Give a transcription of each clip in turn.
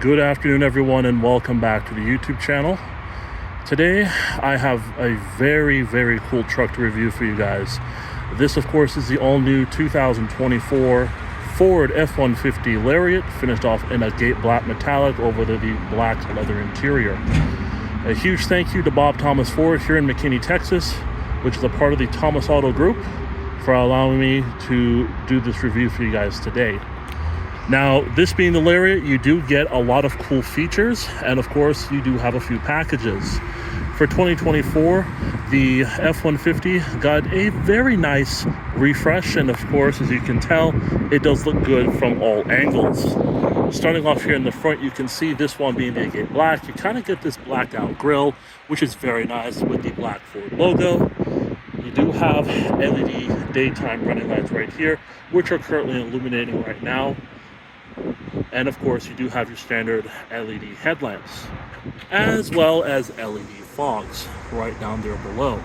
Good afternoon, everyone, and welcome back to the YouTube channel. Today, I have a very cool truck to review for you guys. This, of course, is the all-new 2024 Ford F-150 Lariat, finished off in Agate Black Metallic over the black leather interior. A huge thank you to Bob Thomas Ford here in McKinney, Texas, which is a part of the Thomas Auto Group, for allowing me to do this review for you guys today. Now, this being the Lariat, you do get a lot of cool features, and of course, you do have a few packages. For 2024, the F-150 got a very nice refresh, and of course, as you can tell, it does look good from all angles. Starting off here in the front, you can see this one being the Agate Black. You kind of get this blacked out grille, which is very nice with the black Ford logo. You do have LED daytime running lights right here, which are currently illuminating right now. And of course, you do have your standard LED headlamps, as well as LED fogs right down there below.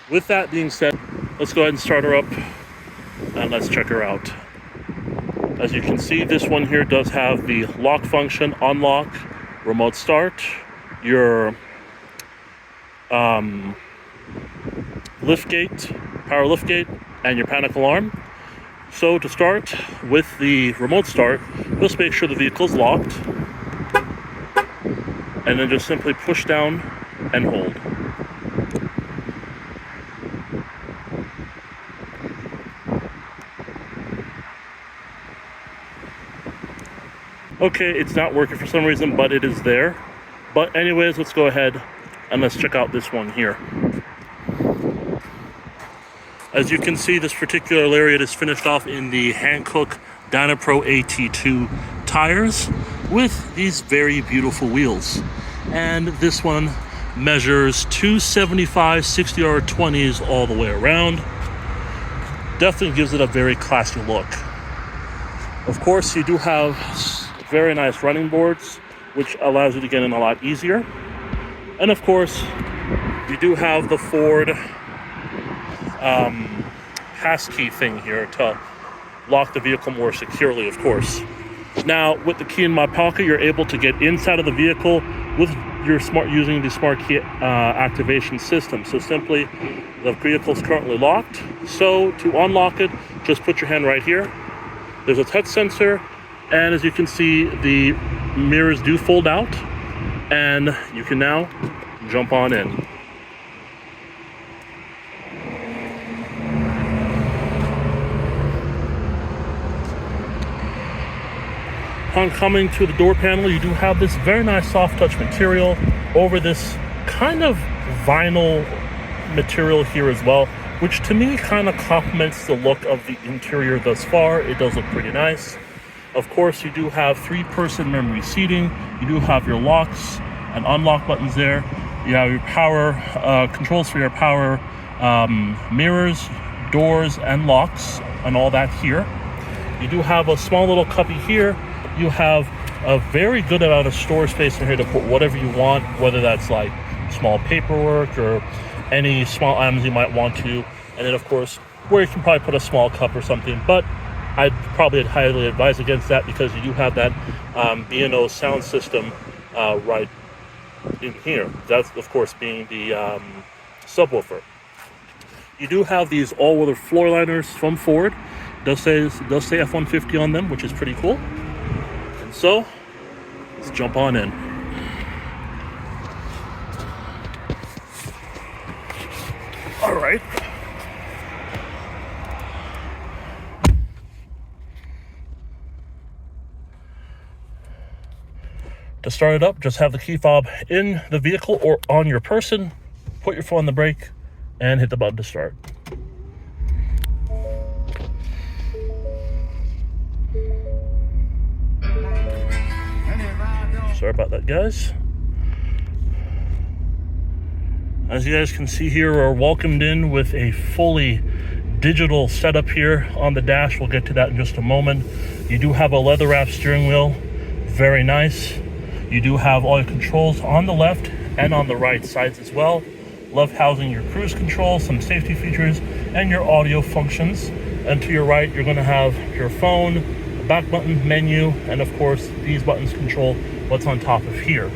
With that being said, let's go ahead and start her up and let's check her out. As you can see, this one here does have the lock function, unlock, remote start, your lift gate, power lift gate, and your panic alarm. So to start with the remote start, just make sure the vehicle is locked, and then just simply push down and hold. Okay, it's not working for some reason, but it is there. But anyways, let's go ahead and let's check out this one here. As you can see, this particular Lariat is finished off in the Hankook Dynapro AT2 tires with these very beautiful wheels. And this one measures 275 60R20s all the way around. Definitely gives it a very classy look. Of course, you do have very nice running boards, which allows you to get in a lot easier. And of course, you do have the Ford passkey thing here to lock the vehicle more securely, of course. Now, with the key in my pocket, you're able to get inside of the vehicle with your using the smart key activation system. So simply, the vehicle is currently locked. So to unlock it, just put your hand right here. There's a touch sensor, and as you can see, the mirrors do fold out, and you can now jump on in. Upon coming to the door panel, you do have this very nice soft touch material over this kind of vinyl material here as well, which to me kind of complements the look of the interior thus far. It does look pretty nice. Of course, you do have 3-person memory seating. You do have your locks and unlock buttons there. You have your power controls for your power mirrors, doors, and locks, and all that here. You do have a small little cubby here. You have a very good amount of storage space in here to put whatever you want, whether that's like small paperwork or any small items you might want to. And then, of course, where you can probably put a small cup or something, but I'd probably highly advise against that because you do have that B&O sound system right in here. That's, of course, being the subwoofer. You do have these all-weather floor liners from Ford. It does say F-150 on them, which is pretty cool. So, let's jump on in. All right. To start it up, just have the key fob in the vehicle or on your person, put your foot on the brake, and hit the button to start. Sorry about that, guys. As you guys can see here, we're welcomed in with a fully digital setup here on the dash. We'll get to that in just a moment. You do have a leather wrap steering wheel, very nice. You do have all your controls on the left and on the right sides as well. Love housing your cruise control, some safety features, and your audio functions. And to your right, you're going to have your phone, the back button, menu, and of course these buttons control what's on top of here.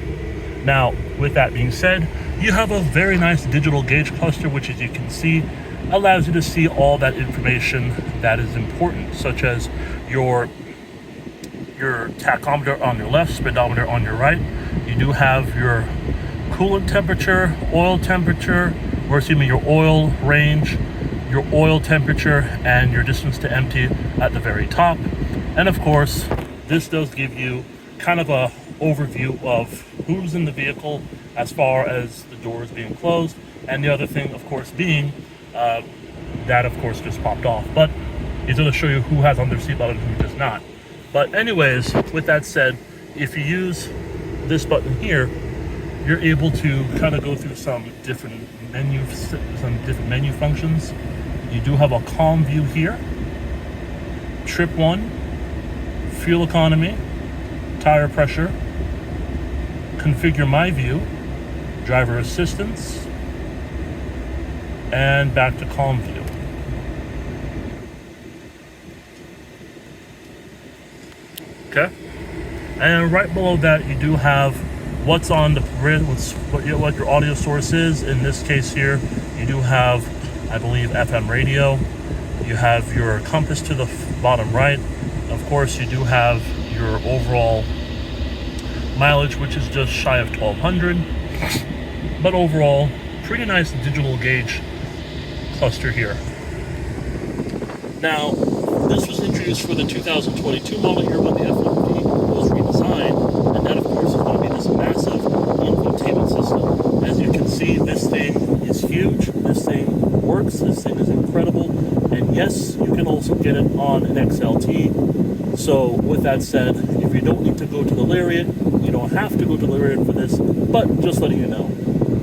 Now, with that being said, you have a very nice digital gauge cluster, which, as you can see, allows you to see all that information that is important, such as your tachometer on your left, speedometer on your right. You do have your coolant temperature, oil temperature, or excuse me, your oil range, your oil temperature, and your distance to empty at the very top. And of course, this does give you kind of a overview of who's in the vehicle as far as the doors being closed, and the other thing, of course, being that, of course, just popped off. But it's going to show you who has on their seatbelt and who does not. But anyways, with that said, if you use this button here, you're able to kind of go through some different menu functions. You do have a calm view here, trip 1, fuel economy, tire pressure, configure my view, driver assistance, and back to calm view. Okay, and right below that you do have what's on the what your audio source is. In this case here, you do have, I believe, FM radio. You have your compass to the bottom right. Of course, you do have your overall mileage, which is just shy of 1,200. But overall, pretty nice digital gauge cluster here. Now, this was introduced for the 2022 model year when the F-150 was redesigned, and that, of course, is going to be this massive infotainment system. As you can see, this thing is huge. This thing works. This thing is incredible. And yes, you can also get it on an XLT. So with that said, if you don't need to go to the Lariat, you don't have to go to the Lariat for this, but just letting you know.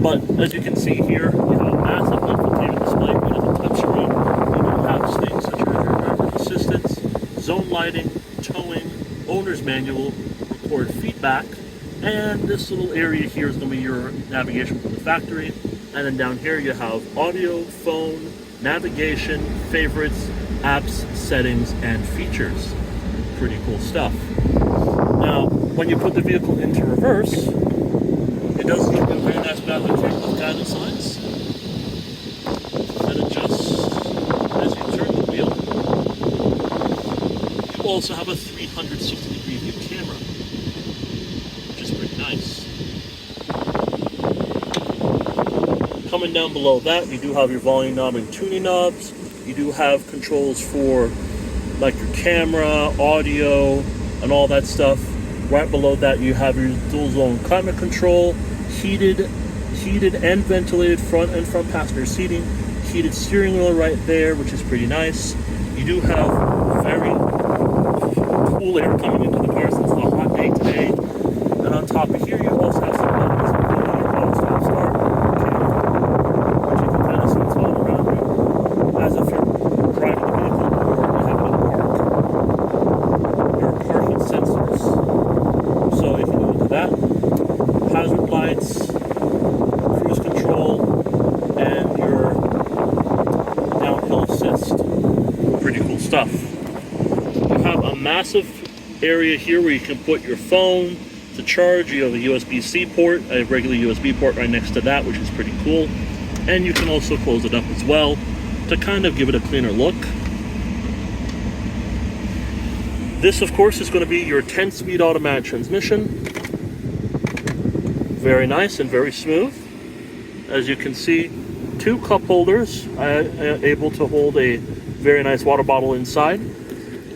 But as you can see here, you have a massive infotainment display with a touch screen. You do have things such as your driver's assistance, zone lighting, towing, owner's manual, record feedback, and this little area here is going to be your navigation from the factory. And then down here you have audio, phone, navigation, favorites, apps, settings, and features. Pretty cool stuff. Now, when you put the vehicle into reverse, it does give you a very nice battery tray with guidance signs that adjusts as you turn the wheel. You also have a 360-degree view camera, which is pretty nice. Coming down below that, you do have your volume knob and tuning knobs. You do have controls for like your camera, audio, and all that stuff. Right below that, you have your dual zone climate control, heated and ventilated front and front passenger seating, heated steering wheel right there, which is pretty nice. You do have very cool air coming into the car since it's a hot day today. And on top of here, you also have some buttons, including your auto stop start, which you can kind of see what's all around you, as if you're driving the vehicle or you have it in park. Your parking sensors. So if you go into that, hazard lights, cruise control, and your downhill assist. Pretty cool stuff. You have a massive area here where you can put your phone to charge. You have a USB-C port, a regular USB port right next to that, which is pretty cool. And you can also close it up as well to kind of give it a cleaner look. This, of course, is going to be your 10-speed automatic transmission. Very nice and very smooth. As you can see, 2 cup holders able to hold a very nice water bottle inside.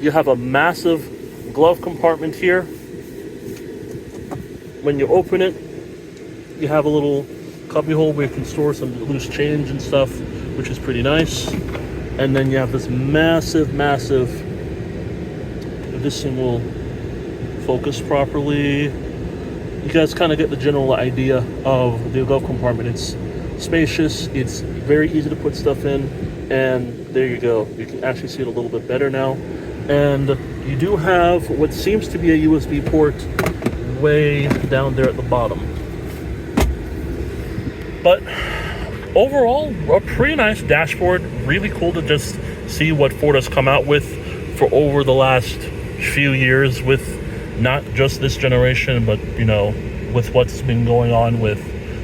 You have a massive glove compartment here. When you open it, you have a little cubby hole where you can store some loose change and stuff, which is pretty nice. And then you have this massive, if this thing will focus properly, you guys kind of get the general idea of the glove compartment. It's spacious, it's very easy to put stuff in, and there you go. You can actually see it a little bit better now. And you do have what seems to be a USB port way down there at the bottom. But overall, a pretty nice dashboard. Really cool to just see what Ford has come out with for over the last few years with not just this generation, but you know, with what's been going on with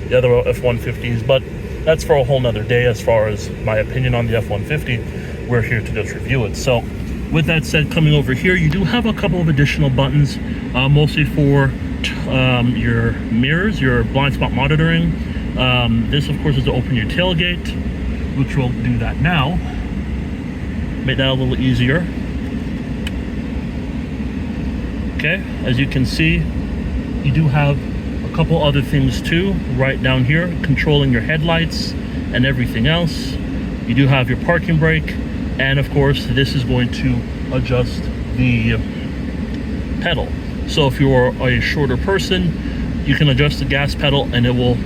the other F-150s. But that's for a whole nother day. As far as my opinion on the F-150, we're here to just review it. So with that said, coming over here, you do have a couple of additional buttons, mostly for your mirrors, your blind spot monitoring. This of course is to open your tailgate, which will do that now. Make that a little easier. Okay, as you can see, you do have a couple other things too right down here, controlling your headlights and everything else. You do have your parking brake, and of course this is going to adjust the pedal. So if you're a shorter person, you can adjust the gas pedal and it will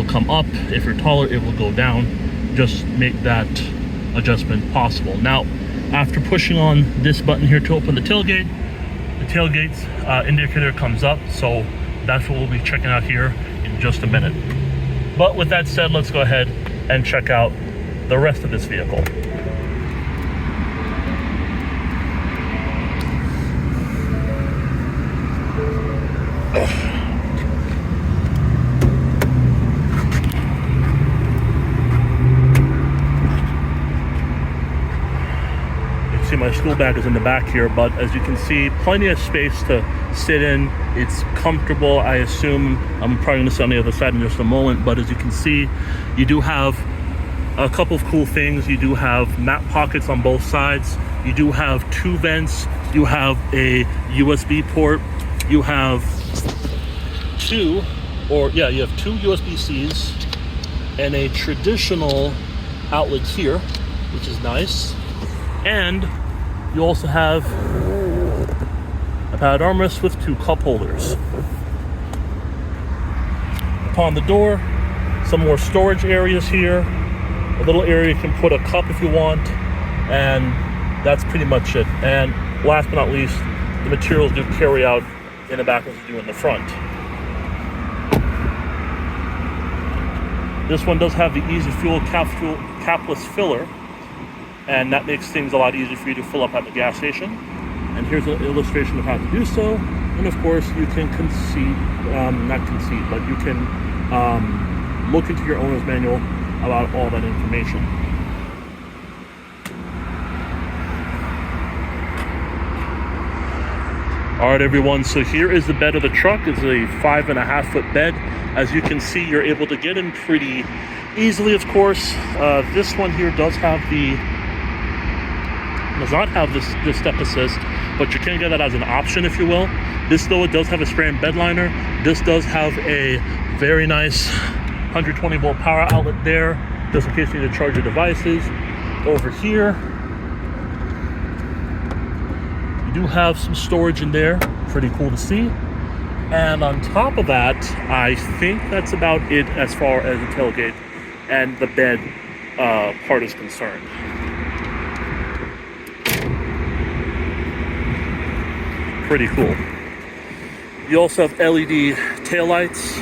come up. If you're taller, it will go down. Just make that adjustment possible. Now, after pushing on this button here to open the tailgate's indicator comes up, so that's what we'll be checking out here in just a minute. But with that said, let's go ahead and check out the rest of this vehicle. See, my school bag is in the back here, but as you can see, plenty of space to sit in. It's comfortable. I assume I'm probably going to sit on the other side in just a moment, but as you can see, you do have a couple of cool things. You do have map pockets on both sides. You do have two vents. You have a USB port. You have two USB-Cs and a traditional outlet here, which is nice. And you also have a padded armrest with two cup holders. Upon the door, some more storage areas here. A little area you can put a cup if you want, and that's pretty much it. And last but not least, the materials do carry out in the back as you do in the front. This one does have the Easy Fuel capless filler, and that makes things a lot easier for you to fill up at the gas station. And here's an illustration of how to do so. And of course, you can but you can look into your owner's manual about all that information. All right, everyone, so here is the bed of the truck. It's a 5.5 foot bed. As you can see, you're able to get in pretty easily, of course. This one here does not have this step assist, but you can get that as an option, if you will. This, though, it does have a spray-in bed liner. This does have a very nice 120 volt power outlet there, just in case you need to charge your devices. Over here, you do have some storage in there, pretty cool to see. And on top of that, I think that's about it as far as the tailgate and the bed part is concerned. Pretty cool. You also have LED taillights,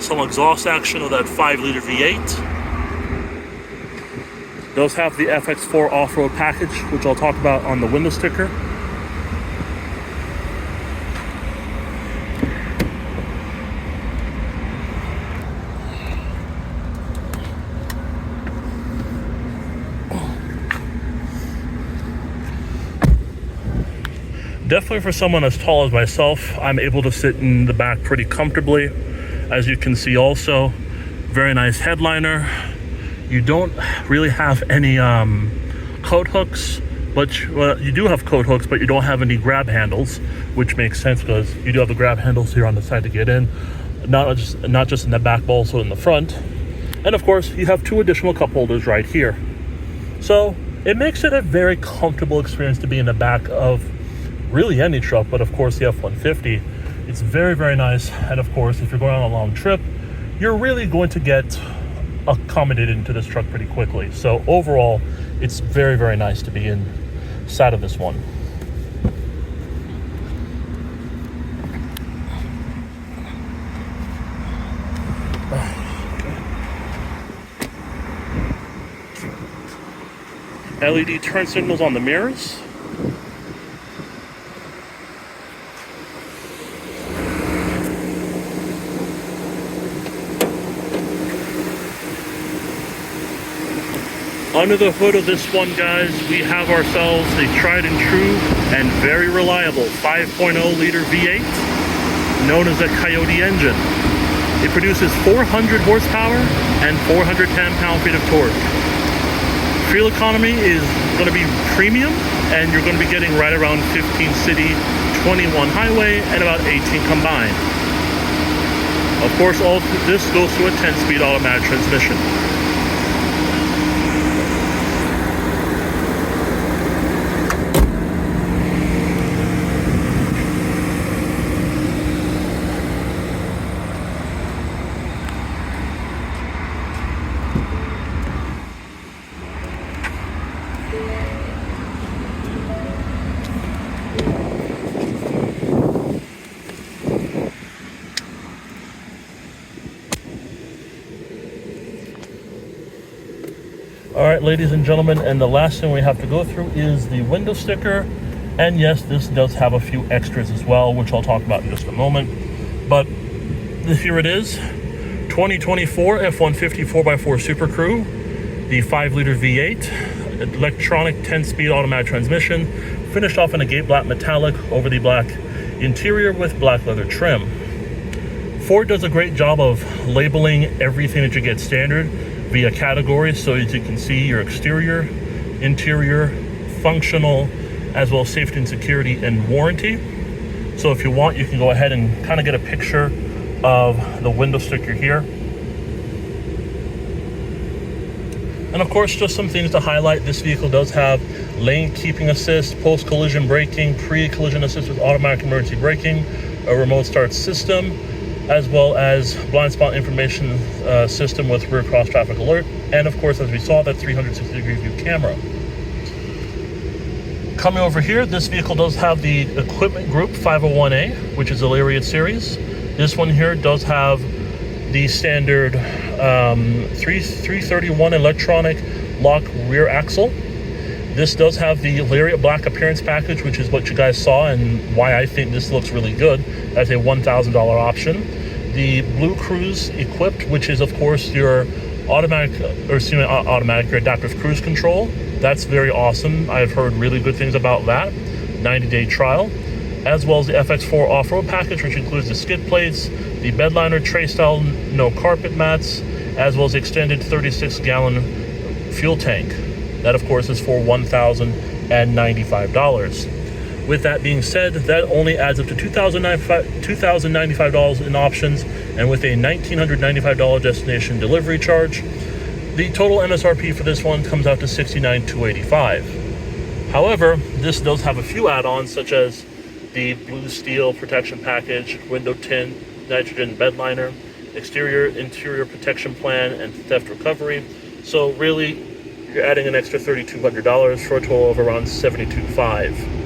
some exhaust action of that 5-liter V8. Does have the FX4 off-road package, which I'll talk about on the window sticker. Definitely for someone as tall as myself, I'm able to sit in the back pretty comfortably. As you can see also, very nice headliner. You don't really have any coat hooks, but you do have coat hooks, but you don't have any grab handles, which makes sense because you do have the grab handles here on the side to get in, not just in the back, but also in the front. And of course, you have two additional cup holders right here. So it makes it a very comfortable experience to be in the back of really any truck, but of course the F-150. It's very, very nice. And of course, if you're going on a long trip, you're really going to get accommodated into this truck pretty quickly. So overall, it's very, very nice to be inside of this one. LED turn signals on the mirrors. Under the hood of this one, guys, we have ourselves a tried and true and very reliable 5.0 liter V8 known as a Coyote engine. It produces 400 horsepower and 410 pound-feet of torque. Fuel economy is going to be premium, and you're going to be getting right around 15 city, 21 highway, and about 18 combined. Of course, all this goes through a 10-speed automatic transmission. All right, ladies and gentlemen, and the last thing we have to go through is the window sticker. And yes, this does have a few extras as well, which I'll talk about in just a moment. But here it is, 2024 F-150 4x4 Super Crew, the 5-liter V8, electronic 10-speed automatic transmission, finished off in Agate Black Metallic over the black interior with black leather trim. Ford does a great job of labeling everything that you get standard via categories, so as you can see your exterior, interior, functional, as well as safety and security and warranty. So if you want, you can go ahead and kind of get a picture of the window sticker here. And of course, just some things to highlight. This vehicle does have lane keeping assist, post-collision braking, pre-collision assist with automatic emergency braking, a remote start system, as well as blind spot information system with rear cross traffic alert, and of course, as we saw, that 360-degree view camera. Coming over here, this vehicle does have the equipment group 501A, which is a Lariat series. This one here does have the standard 331 electronic lock rear axle. This does have the Lariat Black appearance package, which is what you guys saw and why I think this looks really good. That's a $1,000 option. The Blue Cruise equipped, which is of course your your adaptive cruise control. That's very awesome. I've heard really good things about that. 90-day trial. As well as the FX4 off-road package, which includes the skid plates, the bedliner, tray style, no carpet mats, as well as the extended 36-gallon fuel tank. That, of course, is for $1,095. With that being said, that only adds up to $2,095 in options, and with a $1,995 destination delivery charge, the total MSRP for this one comes out to $69,285. However, this does have a few add-ons, such as the blue steel protection package, window tint, nitrogen bed liner, exterior interior protection plan, and theft recovery. So really, you're adding an extra $3,200 for a total of around $72,500.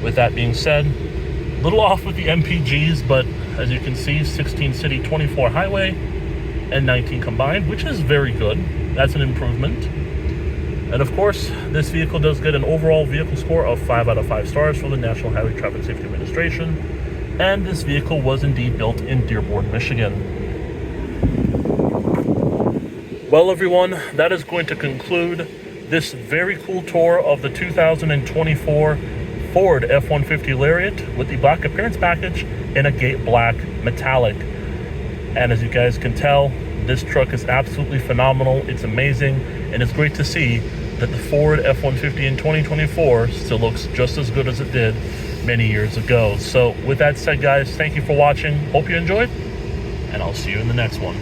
With that being said, a little off with the MPGs, but as you can see, 16 city, 24 highway, and 19 combined, which is very good. That's an improvement. And of course, this vehicle does get an overall vehicle score of 5 out of 5 stars from the National Highway Traffic Safety Administration. And this vehicle was indeed built in Dearborn, Michigan. Well, everyone, that is going to conclude this very cool tour of the 2024 Ford F-150 Lariat with the black appearance package in Agate Black Metallic. And as you guys can tell, this truck is absolutely phenomenal. It's amazing, and it's great to see that the Ford F-150 in 2024 still looks just as good as it did many years ago. So with that said, guys, thank you for watching. Hope you enjoyed, and I'll see you in the next one.